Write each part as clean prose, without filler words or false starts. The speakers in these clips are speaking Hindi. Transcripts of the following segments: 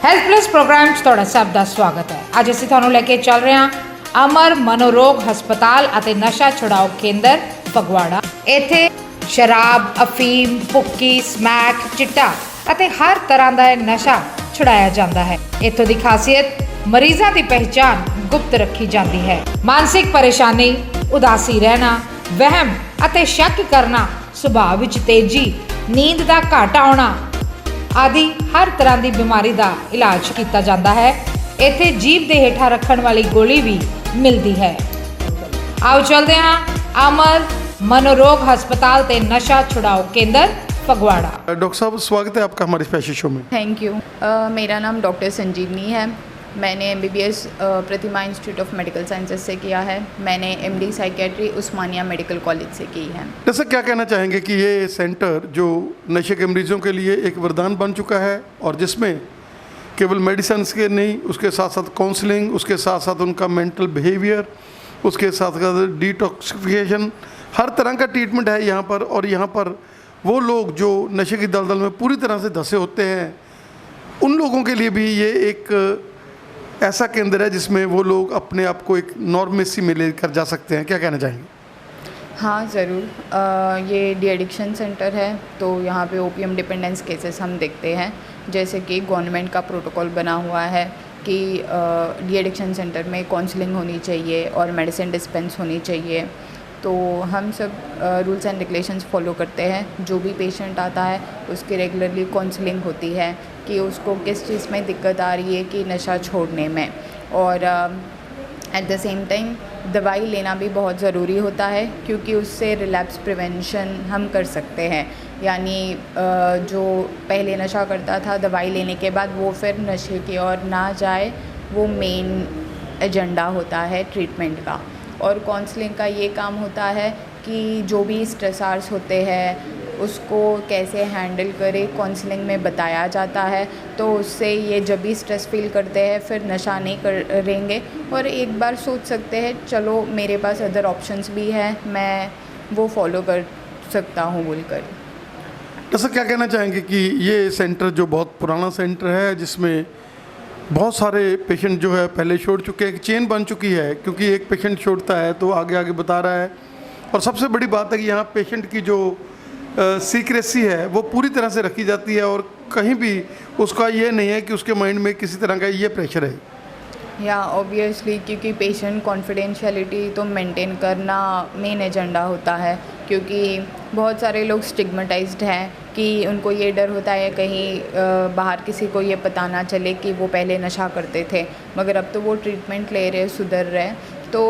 ਹੈਲਥ ਪਲੱਸ ਪ੍ਰੋਗਰਾਮ 'ਚ ਤੁਹਾਡਾ ਸਭ ਦਾ ਸਵਾਗਤ ਹੈ। ਅੱਜ ਅਸੀਂ ਤੁਹਾਨੂੰ ਲੈ ਕੇ ਚੱਲ ਰਹੇ ਹਾਂ ਅਮਰ ਮਨੋਰੋਗ ਹਸਪਤਾਲ ਅਤੇ ਨਸ਼ਾ ਛੁਡਾਓ ਕੇਂਦਰ ਫਗਵਾੜਾ। ਇੱਥੇ ਸ਼ਰਾਬ, ਅਫੀਮ, ਭੁੱਕੀ, ਸਮੈਕ, ਚਿੱਟਾ ਅਤੇ ਹਰ ਤਰ੍ਹਾਂ ਦਾ ਨਸ਼ਾ ਛੁਡਾਇਆ ਜਾਂਦਾ ਹੈ। ਇੱਥੋਂ ਦੀ ਖਾਸੀਅਤ ਮਰੀਜ਼ਾਂ ਦੀ ਪਹਿਚਾਣ ਗੁਪਤ ਰੱਖੀ ਜਾਂਦੀ ਹੈ। ਮਾਨਸਿਕ ਪਰੇਸ਼ਾਨੀ, ਉਦਾਸੀ ਰਹਿਣਾ, ਵਹਿਮ ਅਤੇ ਸ਼ੱਕ ਕਰਨਾ, ਸੁਭਾਅ ਵਿੱਚ ਤੇਜ਼ੀ, ਨੀਂਦ ਦਾ ਘੱਟ ਆਉਣਾ आदि हर तरह की बीमारी का इलाज किया जाता है। इत्थे जीभ के हेठा रखने वाली गोली भी मिलती है। आओ चलते हैं अमर मनोरोग हस्पताल ते नशा छुड़ाओ केंद्र फगवाड़ा। डॉक्टर साहब, स्वागत है आपका हमारे स्पेशल शो में। Thank you. मेरा नाम डॉक्टर संजीवनी है। मैंने MBBS Pratima institute of medical sciences से किया है। मैंने MD साइकेट्री उस्मानिया मेडिकल कॉलेज से की है। जैसे क्या कहना चाहेंगे कि ये सेंटर जो नशे के मरीजों के लिए एक वरदान बन चुका है और जिसमें केवल मेडिसिन के नहीं, उसके साथ साथ काउंसलिंग, उसके साथ साथ उनका मेंटल बिहेवियर, उसके साथ साथ डिटॉक्सिफिकेशन, हर तरह का ट्रीटमेंट है यहाँ पर। और यहाँ पर वो लोग जो नशे की दलदल में पूरी तरह से धंसे होते हैं, उन लोगों के लिए भी ये एक ऐसा केंद्र है जिसमें वो लोग अपने आप को एक नॉर्मेसी में लेकर जा सकते हैं। क्या कहना चाहेंगे? हाँ ज़रूर। ये डी एडिक्शन सेंटर है, तो यहाँ पे ओपीएम डिपेंडेंस केसेस हम देखते हैं। जैसे कि गवर्नमेंट का प्रोटोकॉल बना हुआ है कि डी एडिक्शन सेंटर में काउंसलिंग होनी चाहिए और मेडिसिन डिस्पेंस होनी चाहिए। तो हम सब रूल्स एंड रेगुलेशंस फॉलो करते हैं। जो भी पेशेंट आता है उसकी रेगुलरली काउंसलिंग होती है कि उसको किस चीज़ में दिक्कत आ रही है कि नशा छोड़ने में, और एट द सेम टाइम दवाई लेना भी बहुत ज़रूरी होता है, क्योंकि उससे रिलैप्स प्रिवेंशन हम कर सकते हैं। यानी जो पहले नशा करता था, दवाई लेने के बाद वो फिर नशे की ओर ना जाए, वो मेन एजेंडा होता है ट्रीटमेंट का। और काउंसलिंग का ये काम होता है कि जो भी स्ट्रेसर्स होते हैं उसको कैसे हैंडल करें, काउंसलिंग में बताया जाता है। तो उससे ये जब भी स्ट्रेस फील करते हैं फिर नशा नहीं करेंगे और एक बार सोच सकते हैं चलो मेरे पास अदर ऑप्शंस भी हैं, मैं वो फॉलो कर सकता हूँ बोलकर। जैसा क्या कहना चाहेंगे कि ये सेंटर जो बहुत पुराना सेंटर है, जिसमें बहुत सारे पेशेंट जो है पहले छोड़ चुके हैं, एक चेन बन चुकी है, क्योंकि एक पेशेंट छोड़ता है तो आगे आगे बता रहा है। और सबसे बड़ी बात है कि यहाँ पेशेंट की जो सीक्रेसी है वो पूरी तरह से रखी जाती है और कहीं भी उसका ये नहीं है कि उसके माइंड में किसी तरह का ये प्रेशर है। या ऑब्वियसली, क्योंकि पेशेंट कॉन्फिडेंशियलिटी तो मेंटेन करना मेन एजेंडा होता है। क्योंकि बहुत सारे लोग स्टिग्मेटाइज्ड हैं कि उनको ये डर होता है कहीं बाहर किसी को ये पता ना चले कि वो पहले नशा करते थे, मगर अब तो वो ट्रीटमेंट ले रहे, सुधर रहे। तो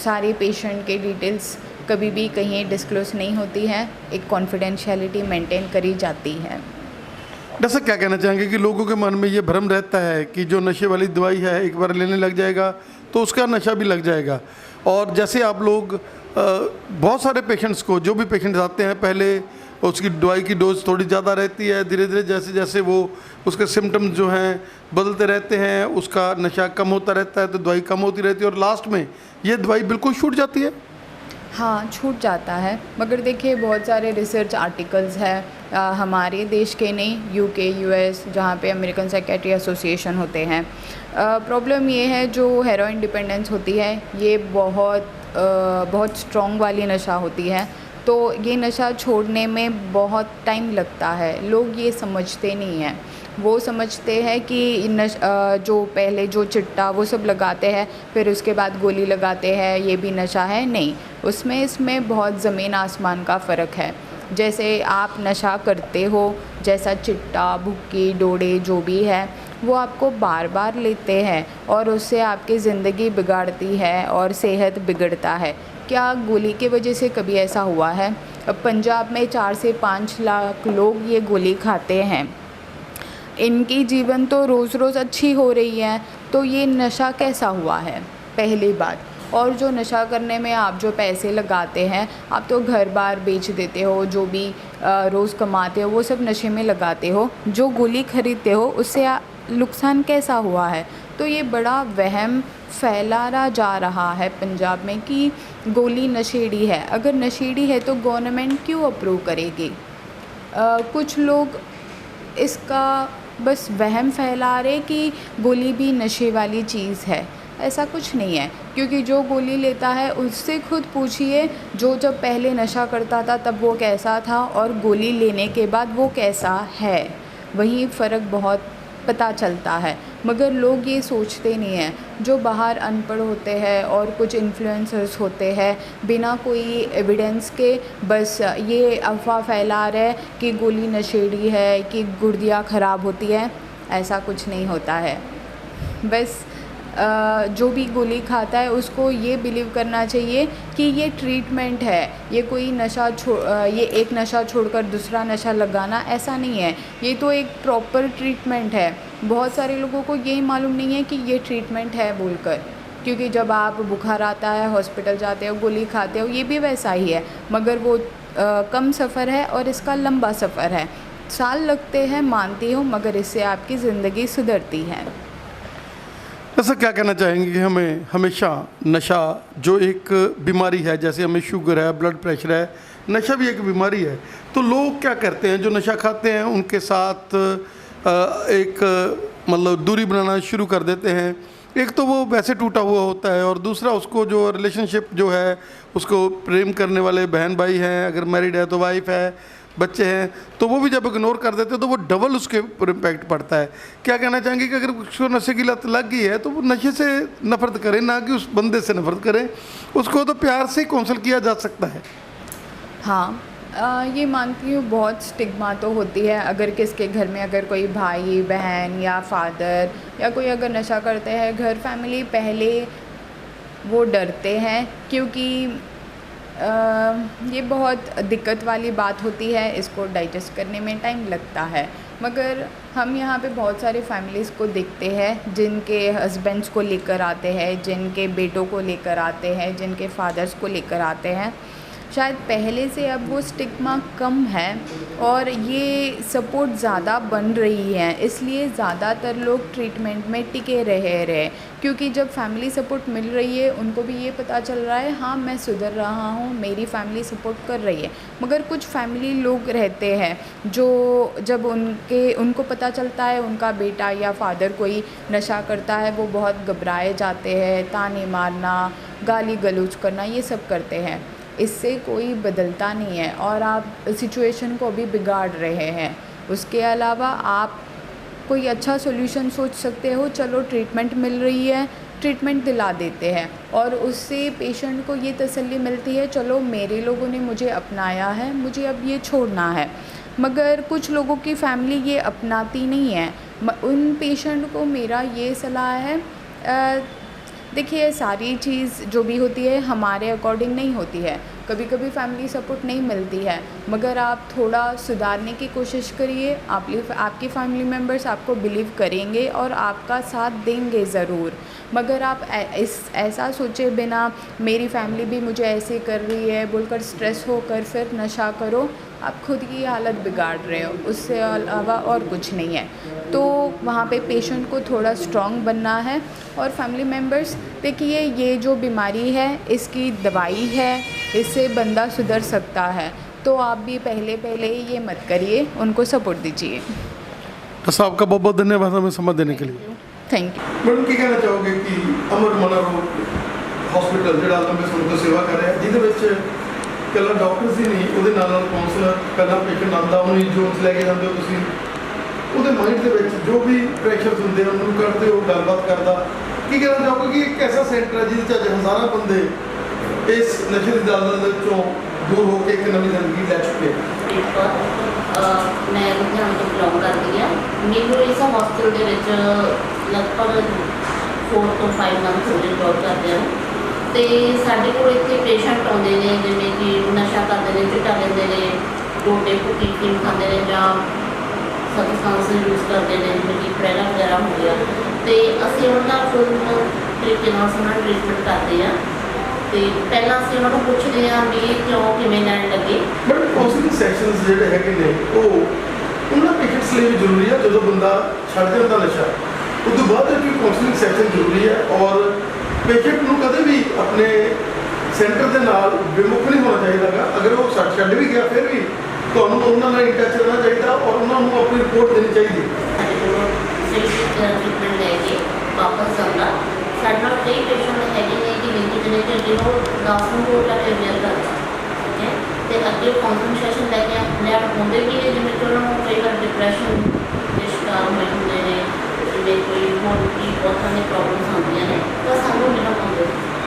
सारी पेशेंट के डिटेल्स कभी भी कहीं डिस्क्लोज नहीं होती है, एक कॉन्फिडेंशियलिटी मेंटेन करी जाती है। जैसा क्या कहना चाहेंगे कि लोगों के मन में ये भ्रम रहता है कि जो नशे वाली दवाई है एक बार लेने लग जाएगा तो उसका नशा भी लग जाएगा। और जैसे आप लोग बहुत सारे पेशेंट्स को, जो भी पेशेंट्स आते हैं, पहले उसकी दवाई की डोज थोड़ी ज़्यादा रहती है, धीरे धीरे जैसे जैसे वो उसके सिम्टम्स जो हैं बदलते रहते हैं, उसका नशा कम होता रहता है, तो दवाई कम होती रहती है और लास्ट में ये दवाई बिल्कुल छूट जाती है। हाँ, छूट जाता है। मगर देखिए बहुत सारे रिसर्च आर्टिकल्स हैं हमारे देश के नहीं, UK, US, जहाँ पे अमेरिकन साइकेट्री एसोसिएशन होते हैं। प्रॉब्लम ये है जो हेरोइन डिपेंडेंस होती है ये बहुत स्ट्रॉन्ग वाली नशा होती है, तो ये नशा छोड़ने में बहुत टाइम लगता है। लोग ये समझते नहीं हैं। वो समझते हैं कि जो पहले जो चिट्टा वो सब लगाते हैं फिर उसके बाद गोली लगाते हैं, ये भी नशा है। नहीं, इसमें बहुत ज़मीन आसमान का फ़र्क है। जैसे आप नशा करते हो, जैसा चिट्टा, भुक्की, डोडे जो भी है वो आपको बार बार लेते हैं और उससे आपकी ज़िंदगी बिगाड़ती है और सेहत बिगड़ता है। क्या गोली की वजह से कभी ऐसा हुआ है? अब पंजाब में 4 से 5 लाख लोग ये गोली खाते हैं, इनकी जीवन तो रोज़ रोज़ अच्छी हो रही है, तो ये नशा कैसा हुआ है? पहली बात। और जो नशा करने में आप जो पैसे लगाते हैं, आप तो घर बार बेच देते हो, जो भी रोज़ कमाते हो वो सब नशे में लगाते हो। जो गोली खरीदते हो उससे नुकसान कैसा हुआ है? तो ये बड़ा वहम फैला जा रहा है पंजाब में कि गोली नशेड़ी है। अगर नशेड़ी है तो गवर्नमेंट क्यों अप्रूव करेगी? कुछ लोग इसका बस वहम फैला रहे कि गोली भी नशे वाली चीज़ है। ऐसा कुछ नहीं है, क्योंकि जो गोली लेता है उससे खुद पूछिए, जो जब पहले नशा करता था तब वो कैसा था और गोली लेने के बाद वो कैसा है, वही फ़र्क बहुत पता चलता है। मगर लोग ये सोचते नहीं हैं। जो बाहर अनपढ़ होते हैं और कुछ इन्फ्लुएंसर्स होते हैं, बिना कोई एविडेंस के बस ये अफवाह फैला रहे कि गोली नशेड़ी है, कि गुर्दियाँ ख़राब होती है। ऐसा कुछ नहीं होता है। बस जो भी गोली खाता है उसको ये बिलीव करना चाहिए कि ये ट्रीटमेंट है, ये कोई ये एक नशा छोड़कर दूसरा नशा लगाना ऐसा नहीं है। ये तो एक प्रॉपर ट्रीटमेंट है। बहुत सारे लोगों को यही मालूम नहीं है कि ये ट्रीटमेंट है बोलकर, क्योंकि जब आप बुखार आता है, हॉस्पिटल जाते हो, गोली खाते हो, ये भी वैसा ही है, मगर वो कम सफ़र है और इसका लंबा सफ़र है। साल लगते हैं, मानती हूँ, मगर इससे आपकी ज़िंदगी सुधरती है। ऐसा क्या कहना चाहेंगे कि हमें हमेशा नशा जो एक बीमारी है, जैसे हमें शुगर है, ब्लड प्रेशर है, नशा भी एक बीमारी है, तो लोग क्या करते हैं जो नशा खाते हैं उनके साथ एक मतलब दूरी बनाना शुरू कर देते हैं। एक तो वो वैसे टूटा हुआ होता है और दूसरा उसको जो रिलेशनशिप जो है उसको प्रेम करने वाले बहन भाई हैं, अगर मैरिड है तो वाइफ है, बच्चे हैं, तो वो भी जब इग्नोर कर देते हैं तो वो डबल उसके ऊपर इम्पैक्ट पड़ता है। क्या कहना चाहेंगे कि अगर उसको नशे की लत लग गई है तो वो नशे से नफरत करें, ना कि उस बंदे से नफरत करें, उसको तो प्यार से ही काउंसल किया जा सकता है। हाँ, ये मानती हूँ बहुत स्टिग्मा तो होती है। अगर किसके घर में अगर कोई भाई बहन या फादर या कोई अगर नशा करते हैं, घर फैमिली पहले वो डरते हैं, क्योंकि ये बहुत दिक्कत वाली बात होती है। इसको डाइजेस्ट करने में टाइम लगता है। मगर हम यहाँ पे बहुत सारे फैमिलीज़ को देखते हैं जिनके हस्बैंड्स को लेकर आते हैं, जिनके बेटों को लेकर आते हैं, जिनके फादर्स को लेकर आते हैं। शायद पहले से अब वो स्टिग्मा कम है और ये सपोर्ट ज़्यादा बन रही है, इसलिए ज़्यादातर लोग ट्रीटमेंट में टिके रहे, क्योंकि जब फैमिली सपोर्ट मिल रही है उनको भी ये पता चल रहा है, हाँ मैं सुधर रहा हूँ, मेरी फैमिली सपोर्ट कर रही है। मगर कुछ फैमिली लोग रहते हैं जो जब उनको पता चलता है उनका बेटा या फादर कोई नशा करता है, वो बहुत घबराए जाते हैं, ताने मारना, गाली गलौज करना, ये सब करते हैं। इससे कोई बदलता नहीं है और आप सिचुएशन को भी बिगाड़ रहे हैं। उसके अलावा आप कोई अच्छा सॉल्यूशन सोच सकते हो, चलो ट्रीटमेंट मिल रही है, ट्रीटमेंट दिला देते हैं और उससे पेशेंट को ये तसल्ली मिलती है, चलो मेरे लोगों ने मुझे अपनाया है, मुझे अब ये छोड़ना है। मगर कुछ लोगों की फैमिली ये अपनाती नहीं है। उन पेशेंट को मेरा ये सलाह है, देखिए सारी चीज़ जो भी होती है हमारे अकॉर्डिंग नहीं होती है, कभी कभी फैमिली सपोर्ट नहीं मिलती है, मगर आप थोड़ा सुधारने की कोशिश करिए। आपकी फैमिली मेम्बर्स आपको बिलीव करेंगे और आपका साथ देंगे ज़रूर। मगर आप ऐसा सोचे बिना मेरी फैमिली भी मुझे ऐसे कर रही है बोलकर स्ट्रेस होकर फिर नशा करो, आप खुद की हालत बिगाड़ रहे हो, उससे अलावा और कुछ नहीं है। तो वहाँ पे पेशेंट को थोड़ा स्ट्रॉन्ग बनना है। और फैमिली मेम्बर्स देखिए, ये जो बीमारी है इसकी दवाई है, इससे बंदा सुधर सकता है, तो आप भी पहले ये मत करिए, उनको सपोर्ट दीजिए। तो साहब का बहुत बहुत धन्यवाद हमें समझ देने के लिए। Thank you. मैडम की कहना चाहोगे कि अमर मनोरोग हॉस्पिटल ਜਿਹੜਾ ਲੰਬੇ ਸਮੇਂ ਤੋਂ ਸੇਵਾ ਕਰ ਰਿਹਾ, ਜਿਹਦੇ ਵਿੱਚ ਕੱਲਾ ਡਾਕਟਰਸ ਹੀ ਨਹੀਂ, ਉਹਦੇ ਨਾਲ ਨਾਲ ਕਾਉਂਸਲਰ, ਪਹਿਲਾਂ ਪੇਸ਼ੈਂਟ ਆਉਂਦਾ ਉਹਨੂੰ ਇੰਸ਼ੋਰੈਂਸ ਲੈ ਕੇ ਜਾਂਦੇ ਹੋ ਤੁਸੀਂ, ਉਹਦੇ ਮਾਈਂਡ ਦੇ ਵਿੱਚ ਜੋ ਵੀ ਪ੍ਰੈਸ਼ਰਸ ਹੁੰਦੇ ਉਹਨਾਂ ਨੂੰ ਕਰਦੇ ਹੋ, ਗੱਲਬਾਤ ਕਰਦਾ। ਕੀ ਕਹਿਣਾ ਚਾਹੋਗੇ ਕਿ ਇੱਕ ਐਸਾ ਸੈਂਟਰ ਹੈ ਜਿਹਦੇ 'ਚ ਅੱਜ ਹਜ਼ਾਰਾਂ ਬੰਦੇ ਇਸ ਨਸ਼ੇ ਦੀ ਦਲਦਲ ਦੇ ਵਿੱਚੋਂ दूर होकर एक नवी जिंदगी ले चुके मैं लुधियाना तो बिलोंग करती हाँ। मैनू इस हॉस्पिटल के लगभग 4 to 5 मंथ हो गए जॉब करते हैं। तो साढ़े को इतने पेशेंट आते हैं जिमें कि नशा करते हैं, चिट्टा लेंदे ने, टोटे भुक्की फीम खाते हैं या सबसटेंस यूज़ करते हैं जिमें कि प्रेरा वगैरह हो गया। तो असीं उन्हां फुल तरीके नाल ट्रीटमेंट करते हैं। तो पहला असीं उन्हां नूं पुछदे हां भी क्यों किवें लैण लगे। बट काउंसलिंग सैशनस ਜਿਹੜੇ ਹੈਗੇ ਨੇ ਉਹ ਉਹਨਾਂ ਪੇਸ਼ੈਂਟਸ ਲਈ ਵੀ ਜ਼ਰੂਰੀ ਹੈ। ਜਦੋਂ ਬੰਦਾ ਛੱਡ ਜਾਂਦਾ ਨਸ਼ਾ ਉਸ ਤੋਂ ਬਾਅਦ ਵੀ ਕਾउंसलिंग ਸੈਸ਼ਨ ਜ਼ਰੂਰੀ ਹੈ ਔਰ ਪੇਸ਼ੈਂਟ ਨੂੰ ਕਦੇ ਵੀ ਆਪਣੇ ਸੈਂਟਰ ਦੇ ਨਾਲ ਵਿਮੁਖ ਨਹੀਂ ਹੋਣਾ ਚਾਹੀਦਾ। ਅਗਰ ਉਹ ਛੱਡ ਵੀ ਗਿਆ ਫਿਰ ਵੀ ਤੁਹਾਨੂੰ ਉਹਨਾਂ ਨਾਲ ਇੰਟੈਚ ਰਹਿਣਾ ਚਾਹੀਦਾ ਔਰ ਉਹਨਾਂ ਨੂੰ ਆਪਣੀ ਰਿਪੋਰਟ ਦੇਣੀ ਚਾਹੀਦੀ। ਸਹੀ ਟ੍ਰੀਟਮੈਂਟ ਲੈ ਕੇ ਵਾਪਸ ਜਾਂਦਾ। ਸਾਡੇ ਨਾਲ ਕਈ ਪੇਸ਼ੈਂਟ ਹੈਗੇ ਨੇ ਕਿ ਲਿੰਕ ਨੇ ਕਿ ਅੱਗੇ ਉਹ 10 ਨੂੰ ਹੋ ਜਾ ਕੇ ਵੇਅਰ ਕਰਦਾ, ਠੀਕ ਹੈ, ਅਤੇ ਅੱਗੇ ਕਾਉਂਸਲਿੰਗ ਲੈ ਕੇ ਆਪਣੇ ਆਪ ਆਉਂਦੇ ਵੀ ਨੇ, ਜਿਵੇਂ ਕਿ ਉਹਨਾਂ ਨੂੰ ਕਈ ਵਾਰ ਡਿਪਰੈਸ਼ਨ ਦੇ ਸ਼ਿਕਾਰ ਹੋਏ ਹੁੰਦੇ ਨੇ, ਜਿਵੇਂ ਕੋਈ ਹੋਰ ਵੀ ਬਹੁਤ ਸਾਰੀਆਂ ਪ੍ਰੋਬਲਮਸ ਆਉਂਦੀਆਂ ਨੇ, ਤਾਂ ਸਾਨੂੰ ਮਿਲਣਾ ਆਉਂਦੇ ਨੇ।